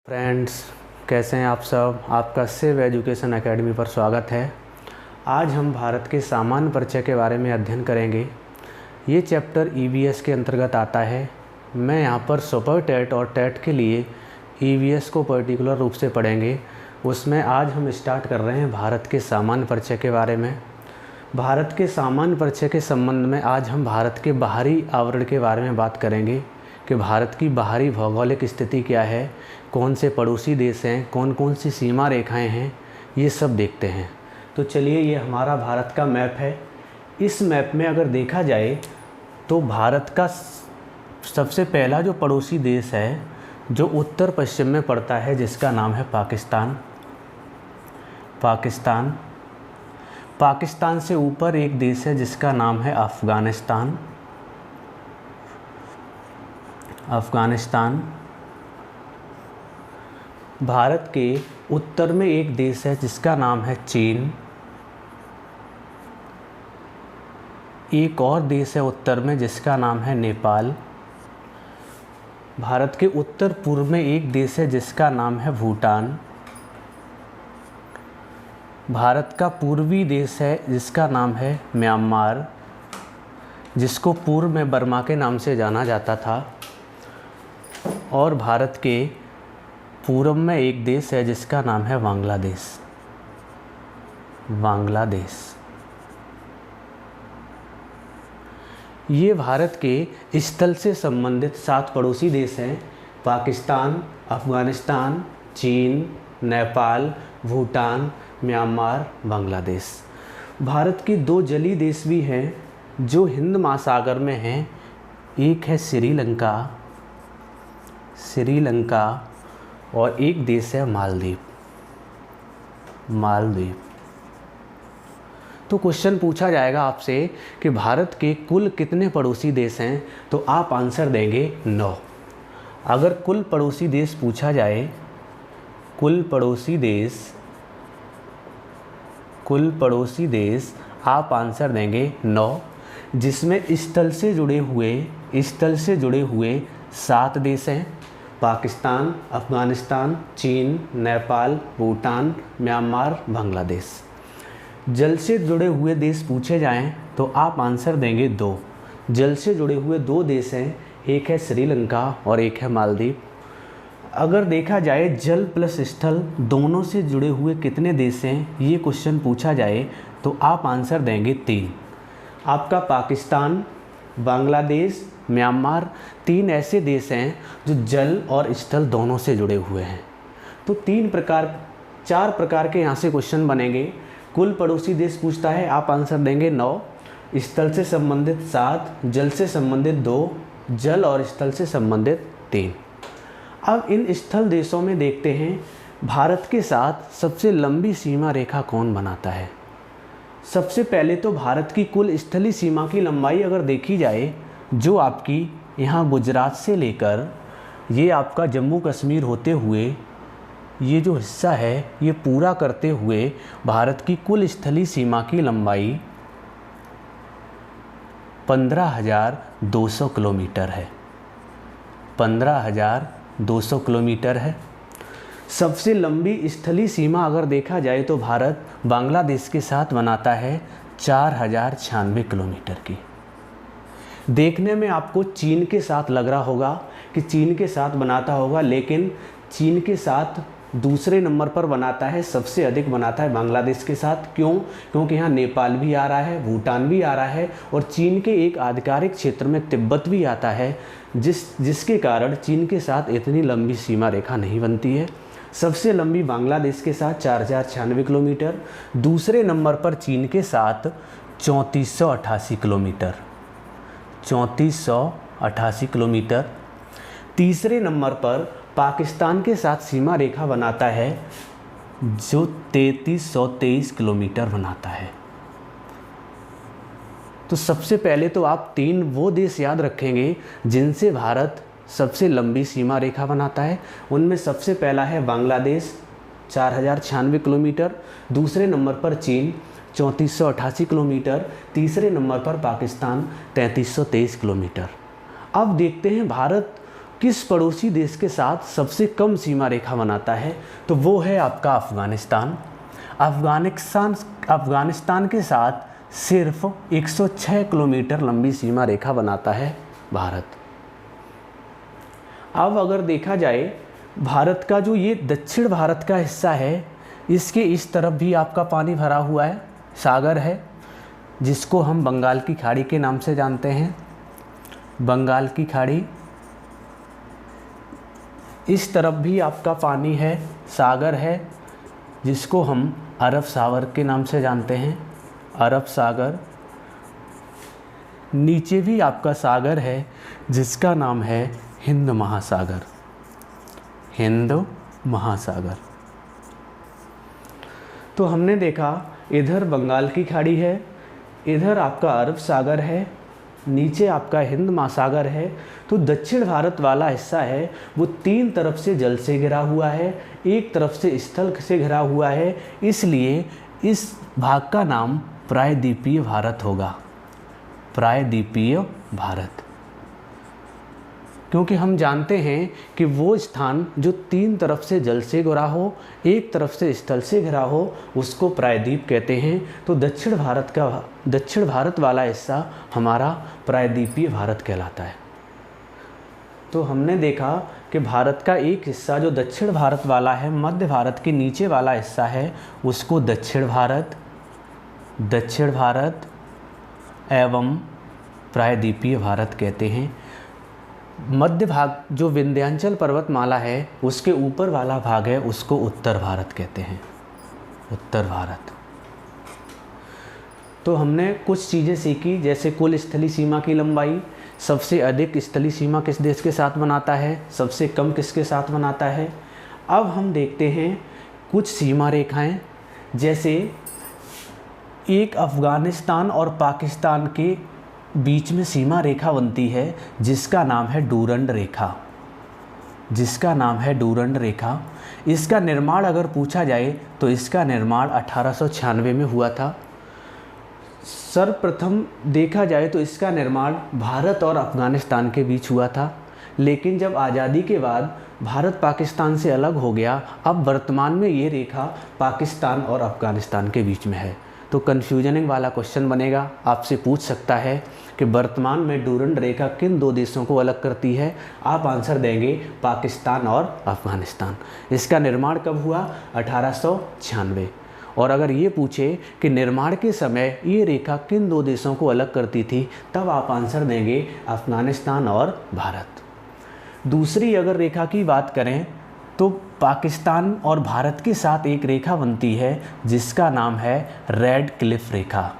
Friends, कैसे हैं आप सब। आपका शिव एजुकेशन एकेडमी पर स्वागत है। आज हम भारत के सामान्य परिचय के बारे में अध्ययन करेंगे। ये चैप्टर ईवीएस के अंतर्गत आता है। मैं यहाँ पर सुपर टेट और टेट के लिए ईवीएस को पर्टिकुलर रूप से पढ़ेंगे। उसमें आज हम स्टार्ट कर रहे हैं भारत के सामान्य परिचय के बारे में। भारत के सामान्य परिचय के संबंध में आज हम भारत के बाहरी आवरण के बारे में बात करेंगे कि भारत की बाहरी भौगोलिक स्थिति क्या है, कौन से पड़ोसी देश हैं, कौन कौन सी सीमा रेखाएं हैं, ये सब देखते हैं। तो चलिए, ये हमारा भारत का मैप है। इस मैप में अगर देखा जाए तो भारत का सबसे पहला जो पड़ोसी देश है जो उत्तर पश्चिम में पड़ता है, जिसका नाम है पाकिस्तान से ऊपर एक देश है जिसका नाम है अफ़गानिस्तान। भारत के उत्तर में एक देश है जिसका नाम है चीन। एक और देश है उत्तर में जिसका नाम है नेपाल। भारत के उत्तर पूर्व में एक देश है जिसका नाम है भूटान। भारत का पूर्वी देश है जिसका नाम है म्यांमार, जिसको पूर्व में बर्मा के नाम से जाना जाता था। और भारत के पूर्व में एक देश है जिसका नाम है बांग्लादेश। ये भारत के स्थल से संबंधित 7 पड़ोसी देश हैं: पाकिस्तान, अफ़गानिस्तान, चीन, नेपाल, भूटान, म्यांमार, बांग्लादेश। भारत के 2 जलीय देश भी हैं जो हिंद महासागर में हैं। एक है श्रीलंका और एक देश है मालदीव। तो क्वेश्चन पूछा जाएगा आपसे कि भारत के कुल कितने पड़ोसी देश हैं, तो आप आंसर देंगे 9। अगर कुल पड़ोसी देश पूछा जाए, कुल पड़ोसी देश आप आंसर देंगे 9, जिसमें स्थल से जुड़े हुए 7 देश हैं: पाकिस्तान, अफ़गानिस्तान, चीन, नेपाल, भूटान, म्यांमार, बांग्लादेश। जल से जुड़े हुए देश पूछे जाएं तो आप आंसर देंगे 2। जल से जुड़े हुए 2 देश हैं, एक है श्रीलंका और एक है मालदीव। अगर देखा जाए जल प्लस स्थल दोनों से जुड़े हुए कितने देश हैं, ये क्वेश्चन पूछा जाए तो आप आंसर देंगे 3। आपका पाकिस्तान, बांग्लादेश, म्यांमार 3 ऐसे देश हैं जो जल और स्थल दोनों से जुड़े हुए हैं। तो 4 प्रकार के यहाँ से क्वेश्चन बनेंगे। कुल पड़ोसी देश पूछता है, आप आंसर देंगे 9, स्थल से संबंधित 7, जल से संबंधित 2, जल और स्थल से संबंधित 3। अब इन स्थल देशों में देखते हैं भारत के साथ सबसे लंबी सीमा रेखा कौन बनाता है। सबसे पहले तो भारत की कुल स्थलीय सीमा की लंबाई अगर देखी जाए, जो आपकी यहाँ गुजरात से लेकर ये आपका जम्मू कश्मीर होते हुए ये जो हिस्सा है, ये पूरा करते हुए भारत की कुल स्थलीय सीमा की लंबाई 15,200 किलोमीटर है। 15,200 किलोमीटर है। सबसे लंबी स्थलीय सीमा अगर देखा जाए तो भारत बांग्लादेश के साथ बनाता है 4,096 किलोमीटर की। देखने में आपको चीन के साथ लग रहा होगा कि चीन के साथ बनाता होगा, लेकिन चीन के साथ दूसरे नंबर पर बनाता है, सबसे अधिक बनाता है बांग्लादेश के साथ। क्यों? क्योंकि यहाँ नेपाल भी आ रहा है, भूटान भी आ रहा है और चीन के एक आधिकारिक क्षेत्र में तिब्बत भी आता है, जिसके कारण चीन के साथ इतनी लंबी सीमा रेखा नहीं बनती है। सबसे लंबी बांग्लादेश के साथ 4,096 किलोमीटर। दूसरे नंबर पर चीन के साथ 3,488 किलोमीटर। 3,488 किलोमीटर। तीसरे नंबर पर पाकिस्तान के साथ सीमा रेखा बनाता है, जो 3,323 किलोमीटर बनाता है। तो सबसे पहले तो आप 3 वो देश याद रखेंगे जिनसे भारत सबसे लंबी सीमा रेखा बनाता है। उनमें सबसे पहला है बांग्लादेश 4,096 किलोमीटर, दूसरे नंबर पर चीन 3,488 किलोमीटर, तीसरे नंबर पर पाकिस्तान 3,323 किलोमीटर। अब देखते हैं भारत किस पड़ोसी देश के साथ सबसे कम सीमा रेखा बनाता है? तो वो है आपका अफ़गानिस्तान। अफ़गानिस्तान के साथ सिर्फ 106 किलोमीटर लंबी सीमा रेखा बनाता है भारत। अब अगर देखा जाए भारत का जो ये दक्षिण भारत का हिस्सा है, इसके इस तरफ भी आपका पानी भरा हुआ है, सागर है, जिसको हम बंगाल की खाड़ी के नाम से जानते हैं, बंगाल की खाड़ी। इस तरफ भी आपका पानी है, सागर है, जिसको हम अरब सागर के नाम से जानते हैं, अरब सागर। नीचे भी आपका सागर है जिसका नाम है हिंद महासागर, हिंद महासागर। तो हमने देखा इधर बंगाल की खाड़ी है, इधर आपका अरब सागर है, नीचे आपका हिंद महासागर है। तो दक्षिण भारत वाला हिस्सा है वो 3 तरफ से जल से घिरा हुआ है, एक तरफ से स्थल से घिरा हुआ है, इसलिए इस भाग का नाम प्रायद्वीपीय भारत होगा, प्रायद्वीपीय भारत। क्योंकि हम जानते हैं कि वो स्थान जो 3 तरफ से जल से घिरा हो, एक तरफ से स्थल से घिरा हो, उसको प्रायद्वीप कहते हैं। तो दक्षिण भारत वाला हिस्सा हमारा प्रायद्वीपीय भारत कहलाता है। तो हमने देखा कि भारत का एक हिस्सा जो दक्षिण भारत वाला है, मध्य भारत के नीचे वाला हिस्सा है, उसको दक्षिण भारत एवं प्रायद्वीपीय भारत कहते हैं। मध्य भाग जो विंध्याचल पर्वतमाला है उसके ऊपर वाला भाग है, उसको उत्तर भारत कहते हैं, उत्तर भारत। तो हमने कुछ चीज़ें सीखी, जैसे कुल स्थलीय सीमा की लंबाई, सबसे अधिक स्थलीय सीमा किस देश के साथ बनाता है, सबसे कम किसके साथ बनाता है। अब हम देखते हैं कुछ सीमा रेखाएं, जैसे एक अफ़गानिस्तान और पाकिस्तान के बीच में सीमा रेखा बनती है जिसका नाम है डूरंड रेखा, जिसका नाम है डूरंड रेखा। इसका निर्माण अगर पूछा जाए तो इसका निर्माण 1896 में हुआ था। सर्वप्रथम देखा जाए तो इसका निर्माण भारत और अफ़गानिस्तान के बीच हुआ था, लेकिन जब आज़ादी के बाद भारत पाकिस्तान से अलग हो गया, अब वर्तमान में ये रेखा पाकिस्तान और अफ़गानिस्तान के बीच में है। तो कन्फ्यूजनिंग वाला क्वेश्चन बनेगा, आपसे पूछ सकता है कि वर्तमान में डूरंड रेखा किन 2 देशों को अलग करती है। आप आंसर देंगे पाकिस्तान और अफ़गानिस्तान। इसका निर्माण कब हुआ? 1896। और अगर ये पूछे कि निर्माण के समय ये रेखा किन 2 देशों को अलग करती थी, तब आप आंसर देंगे अफ़गानिस्तान और भारत। दूसरी अगर रेखा की बात करें तो पाकिस्तान और भारत के साथ एक रेखा बनती है जिसका नाम है रेड क्लिफ रेखा,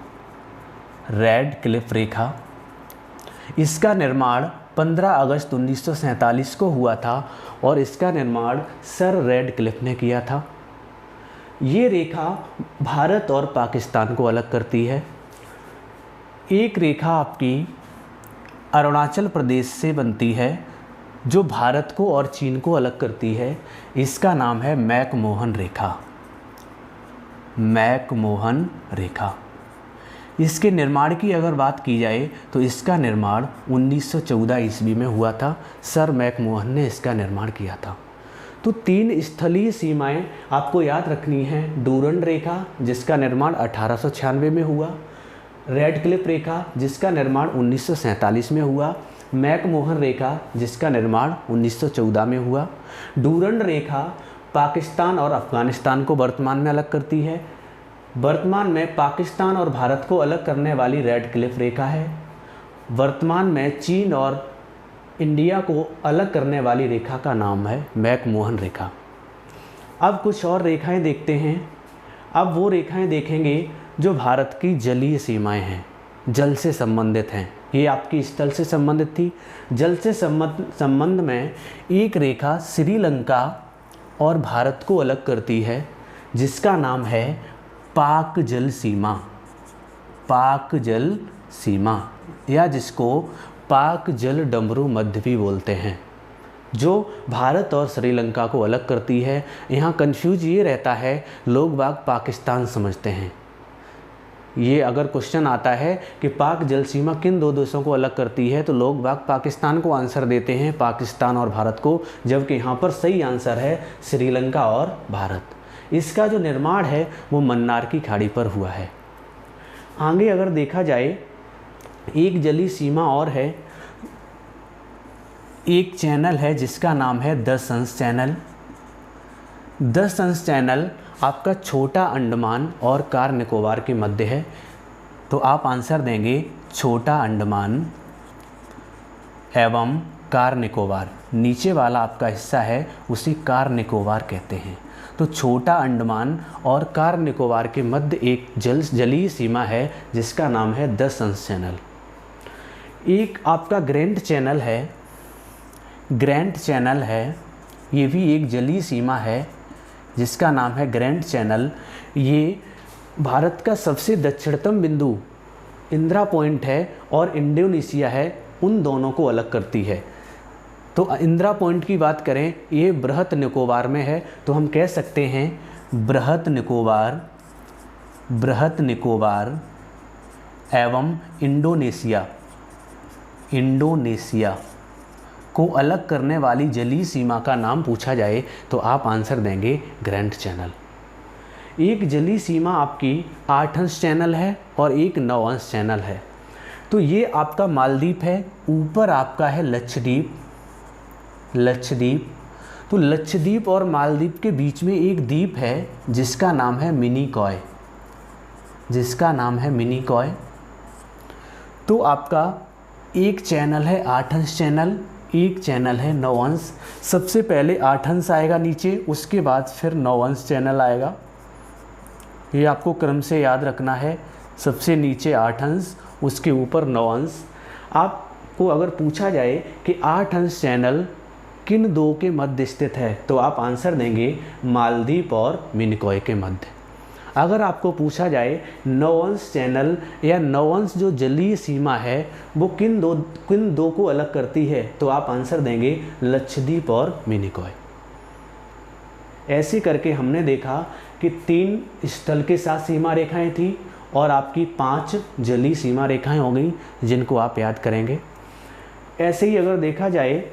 रेड क्लिफ रेखा। इसका निर्माण 15 अगस्त 1947 को हुआ था और इसका निर्माण सर रेड क्लिफ ने किया था। ये रेखा भारत और पाकिस्तान को अलग करती है। एक रेखा आपकी अरुणाचल प्रदेश से बनती है जो भारत को और चीन को अलग करती है, इसका नाम है मैकमोहन रेखा, मैकमोहन रेखा। इसके निर्माण की अगर बात की जाए तो इसका निर्माण 1914 ईस्वी में हुआ था, सर मैकमोहन ने इसका निर्माण किया था। तो 3 स्थलीय सीमाएं आपको याद रखनी है, डूरंड रेखा जिसका निर्माण 1896 में हुआ, रेड क्लिफ रेखा जिसका निर्माण 1947 में हुआ, मैकमोहन रेखा जिसका निर्माण 1914 में हुआ। डूरंड रेखा पाकिस्तान और अफ़गानिस्तान को वर्तमान में अलग करती है। वर्तमान में पाकिस्तान और भारत को अलग करने वाली रेड क्लिफ रेखा है। वर्तमान में चीन और इंडिया को अलग करने वाली रेखा का नाम है मैकमोहन रेखा। अब कुछ और रेखाएं देखते हैं। अब वो रेखाएं देखेंगे जो भारत की जलीय सीमाएं हैं, जल से संबंधित हैं। ये आपकी स्थल से संबंधित थी। जल से संबंध में एक रेखा श्रीलंका और भारत को अलग करती है जिसका नाम है पाक जल सीमा, पाक जल सीमा, या जिसको पाक जल डमरू मध्य भी बोलते हैं, जो भारत और श्रीलंका को अलग करती है। यहाँ कंफ्यूज ये रहता है, लोग बाग पाकिस्तान समझते हैं, ये अगर क्वेश्चन आता है कि पाक जल सीमा किन दो देशों को अलग करती है, तो लोग बाग पाकिस्तान को आंसर देते हैं, पाकिस्तान और भारत को, जबकि यहाँ पर सही आंसर है श्रीलंका और भारत। इसका जो निर्माण है वो मन्नार की खाड़ी पर हुआ है। आगे अगर देखा जाए, एक जलीय सीमा और है, एक चैनल है जिसका नाम है the sons channel. The sons channel आपका छोटा अंडमान और कार निकोबार के मध्य है, तो आप आंसर देंगे छोटा अंडमान एवं कार निकोबार। नीचे वाला आपका हिस्सा है उसी कार निकोबार कहते हैं। तो छोटा अंडमान और कार निकोबार के मध्य एक जलीय सीमा है जिसका नाम है द सन्स चैनल। एक आपका ग्रैंड चैनल है, ग्रैंड चैनल है, ये भी एक जलीय सीमा है जिसका नाम है ग्रैंड चैनल। ये भारत का सबसे दक्षिणतम बिंदु इंदिरा पॉइंट है और इंडोनेशिया है, उन दोनों को अलग करती है। तो इंदिरा पॉइंट की बात करें, ये बृहत निकोबार में है, तो हम कह सकते हैं बृहत निकोबार एवं इंडोनेशिया को अलग करने वाली जलीय सीमा का नाम पूछा जाए तो आप आंसर देंगे ग्रैंड चैनल। एक जलीय सीमा आपकी 8 अंश चैनल है और एक 9 अंश चैनल है। तो ये आपका मालदीप है, ऊपर आपका है लक्षद्वीप। तो लक्षद्वीप और मालदीप के बीच में एक द्वीप है जिसका नाम है मिनिकॉय। तो आपका एक चैनल है 8 अंश चैनल, एक चैनल है 9 अंश। सबसे पहले 8 अंश आएगा नीचे, उसके बाद फिर 9 अंश चैनल आएगा। ये आपको क्रम से याद रखना है, सबसे नीचे 8 अंश, उसके ऊपर 9 अंश। आपको अगर पूछा जाए कि 8 अंश चैनल किन दो के मध्य स्थित है, तो आप आंसर देंगे मालदीप और मिनिकॉय के मध्य। अगर आपको पूछा जाए 9 अंश चैनल या 9 अंश जो जलीय सीमा है वो किन दो को अलग करती है, तो आप आंसर देंगे लक्षद्वीप और मिनिकॉय। ऐसे करके हमने देखा कि 3 स्थल के साथ सीमा रेखाएं थी और आपकी 5 जलीय सीमा रेखाएं हो गई जिनको आप याद करेंगे। ऐसे ही अगर देखा जाए,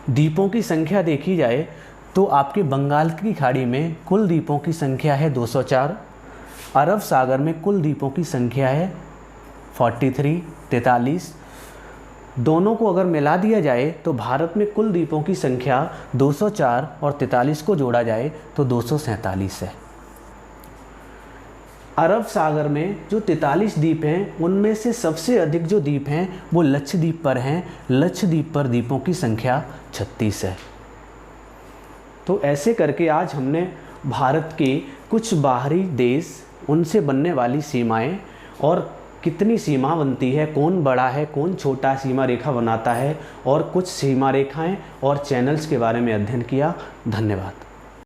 द्वीपों की संख्या देखी जाए तो आपके बंगाल की खाड़ी में कुल द्वीपों की संख्या है 204, अरब सागर में कुल द्वीपों की संख्या है 43। दोनों को अगर मिला दिया जाए तो भारत में कुल द्वीपों की संख्या 204 और 43 को जोड़ा जाए तो 247 है। अरब सागर में जो 43 द्वीप हैं उनमें से सबसे अधिक जो द्वीप हैं वो लक्षद्वीप पर हैं। लक्षद्वीप पर द्वीपों की संख्या 36 है। तो ऐसे करके आज हमने भारत के कुछ बाहरी देश, उनसे बनने वाली सीमाएं और कितनी सीमा बनती है, कौन बड़ा है कौन छोटा सीमा रेखा बनाता है, और कुछ सीमा रेखाएं और चैनल्स के बारे में अध्ययन किया। धन्यवाद।